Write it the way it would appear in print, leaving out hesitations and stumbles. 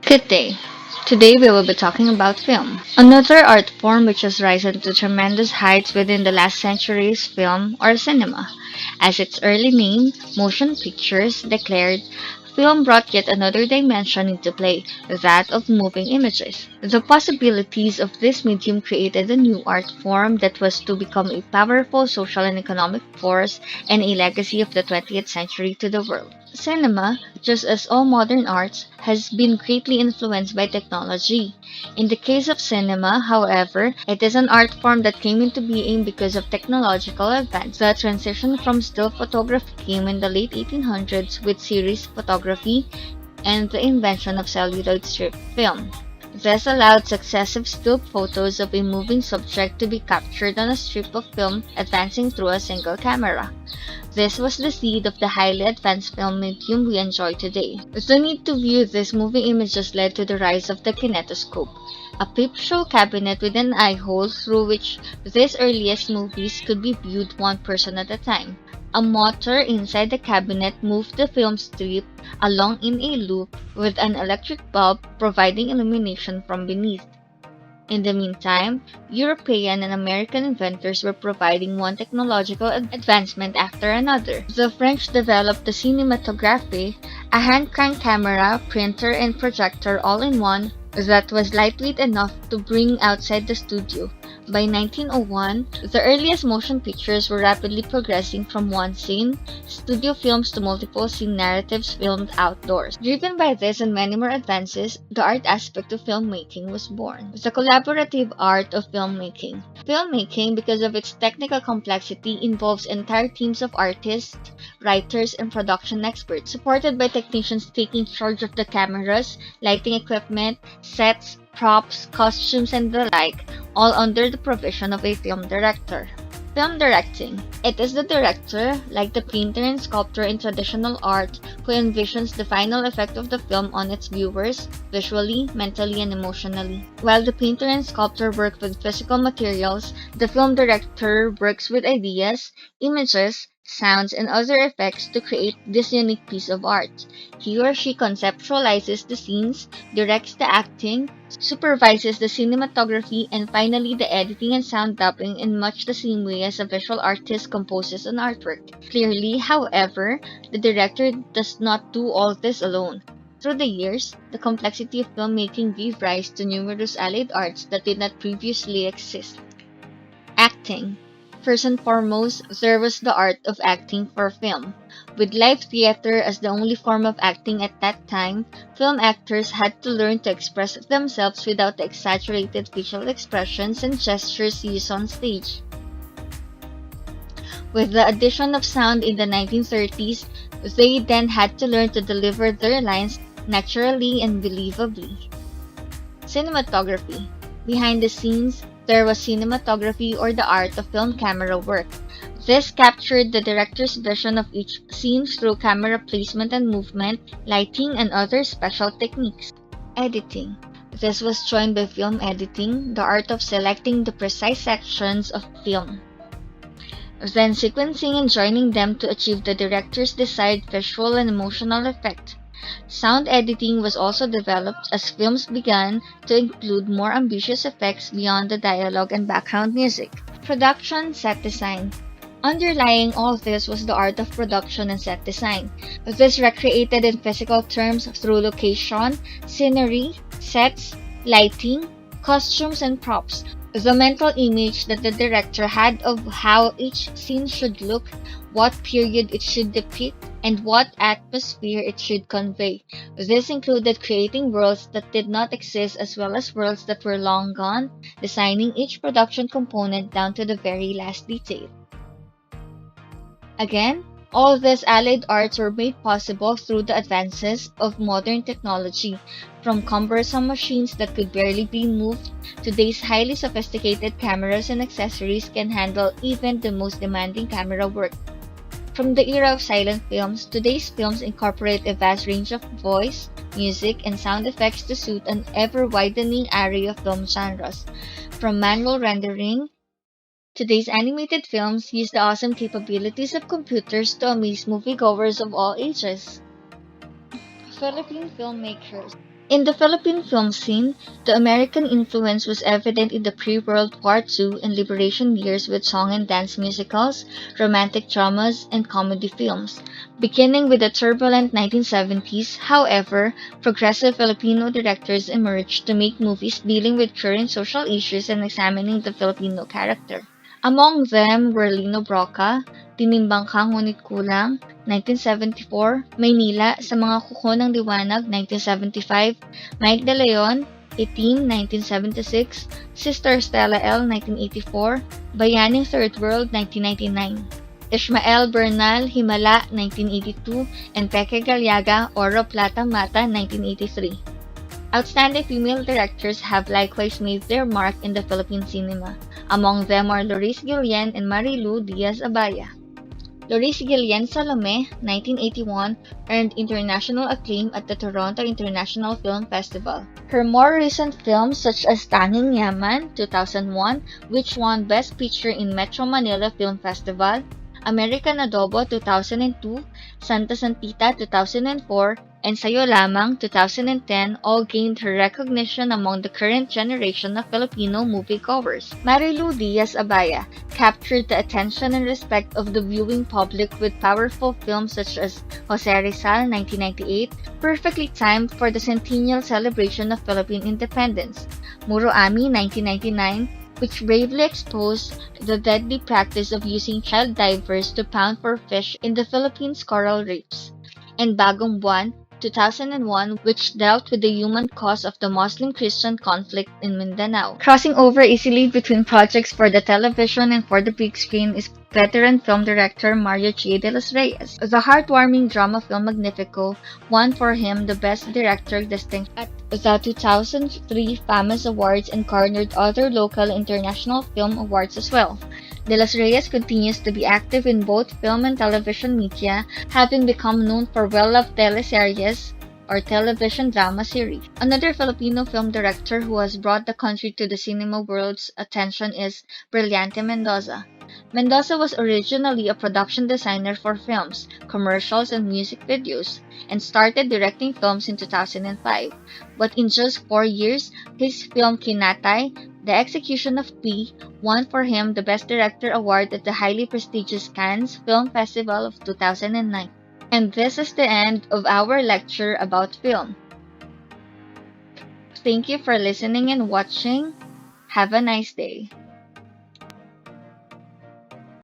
Good day. Today we will be talking about film. Another art form which has risen to tremendous heights within the last century is film or cinema. As its early name, motion pictures, declared, film brought yet another dimension into play, that of moving images. The possibilities of this medium created a new art form that was to become a powerful social and economic force and a legacy of the 20th century to the world. Cinema, just as all modern arts, has been greatly influenced by technology. In the case of cinema, however, it is an art form that came into being because of technological advance. The transition from still photography came in the late 1800s with series photography and the invention of celluloid strip film. This allowed successive still photos of a moving subject to be captured on a strip of film advancing through a single camera. This was the seed of the highly advanced film medium we enjoy today. The need to view these moving images led to the rise of the kinetoscope, a peep show cabinet with an eye hole through which these earliest movies could be viewed one person at a time. A motor inside the cabinet moved the film strip along in a loop with an electric bulb providing illumination from beneath. In the meantime, European and American inventors were providing one technological advancement after another. The French developed the cinematography, a hand-crank camera, printer, and projector all in one that was lightweight enough to bring outside the studio. By 1901, the earliest motion pictures were rapidly progressing from one scene, studio films to multiple scene narratives filmed outdoors. Driven by this and many more advances, the art aspect of filmmaking was born. The collaborative art of filmmaking. Filmmaking, because of its technical complexity, involves entire teams of artists, writers, and production experts, supported by technicians taking charge of the cameras, lighting equipment, sets, props, costumes, and the like, all under the provision of a film director. Film directing. It is the director, like the painter and sculptor in traditional art, who envisions the final effect of the film on its viewers, visually, mentally, and emotionally. While the painter and sculptor work with physical materials, the film director works with ideas, images, sounds, and other effects to create this unique piece of art. He or she conceptualizes the scenes, directs the acting, supervises the cinematography, and finally the editing and sound dubbing in much the same way as a visual artist composes an artwork. Clearly, however, the director does not do all this alone. Through the years, the complexity of filmmaking gave rise to numerous allied arts that did not previously exist. Acting. First and foremost, there was the art of acting for film. With live theater as the only form of acting at that time, film actors had to learn to express themselves without the exaggerated facial expressions and gestures used on stage. With the addition of sound in the 1930s, they then had to learn to deliver their lines naturally and believably. Cinematography. Behind the scenes, there was cinematography or the art of film camera work. This captured the director's vision of each scene through camera placement and movement, lighting, and other special techniques. Editing. This was joined by film editing, the art of selecting the precise sections of film, then sequencing and joining them to achieve the director's desired visual and emotional effect. Sound editing was also developed as films began to include more ambitious effects beyond the dialogue and background music. Production set design. Underlying all this was the art of production and set design. This recreated in physical terms through location, scenery, sets, lighting, costumes, and props. The mental image that the director had of how each scene should look, what period it should depict, and what atmosphere it should convey. This included creating worlds that did not exist as well as worlds that were long gone, designing each production component down to the very last detail. Again, all these allied arts were made possible through the advances of modern technology, from cumbersome machines that could barely be moved. Today's highly sophisticated cameras and accessories can handle even the most demanding camera work. From the era of silent films, today's films incorporate a vast range of voice, music, and sound effects to suit an ever-widening array of film genres. From manual rendering, today's animated films use the awesome capabilities of computers to amaze moviegoers of all ages. Philippine filmmakers. In the Philippine film scene, the American influence was evident in the pre-World War II and liberation years with song and dance musicals, romantic dramas, and comedy films. Beginning with the turbulent 1970s, however, progressive Filipino directors emerged to make movies dealing with current social issues and examining the Filipino character. Among them were Lino Broca, Tinimbang Ka Ngunit Kulang, 1974, Maynila, Sa Mga Kuko ng Liwanag, 1975, Mike De Leon, Itim, 1976, Sister Stella L, 1984, Bayaning Third World, 1999. Ishmael Bernal, Himala, 1982, and Peke Galiaga, Oro Plata Mata, 1983. Outstanding female directors have likewise made their mark in the Philippine cinema. Among them are Loris Guillen and Marilu Diaz-Abaya. Loris Guillen Salome, 1981, earned international acclaim at the Toronto International Film Festival. Her more recent films such as Tanging Yaman, 2001, which won Best Picture in Metro Manila Film Festival, American Adobo, 2002, Santa Santita, 2004, and Sayo Lamang, 2010, all gained her recognition among the current generation of Filipino moviegoers. Marilu Diaz-Abaya captured the attention and respect of the viewing public with powerful films such as Jose Rizal, 1998, perfectly timed for the centennial celebration of Philippine independence, Muro Ami, 1999, which bravely exposed the deadly practice of using child divers to pound for fish in the Philippines coral reefs, and Bagong Buwan, 2001, which dealt with the human cause of the Muslim-Christian conflict in Mindanao. Crossing over easily between projects for the television and for the big screen is veteran film director Mario Che de los Reyes. The heartwarming drama film Magnifico won for him the Best Director distinction at the 2003 FAMAS Awards and garnered other local and international film awards as well. De los Reyes continues to be active in both film and television media, having become known for well-loved teleseries or television drama series. Another Filipino film director who has brought the country to the cinema world's attention is Brillante Mendoza. Mendoza was originally a production designer for films, commercials, and music videos, and started directing films in 2005. But in just 4 years, his film Kinatay, The Execution of P, won for him the Best Director award at the highly prestigious Cannes Film Festival of 2009. And this is the end of our lecture about film. Thank you for listening and watching. Have a nice day.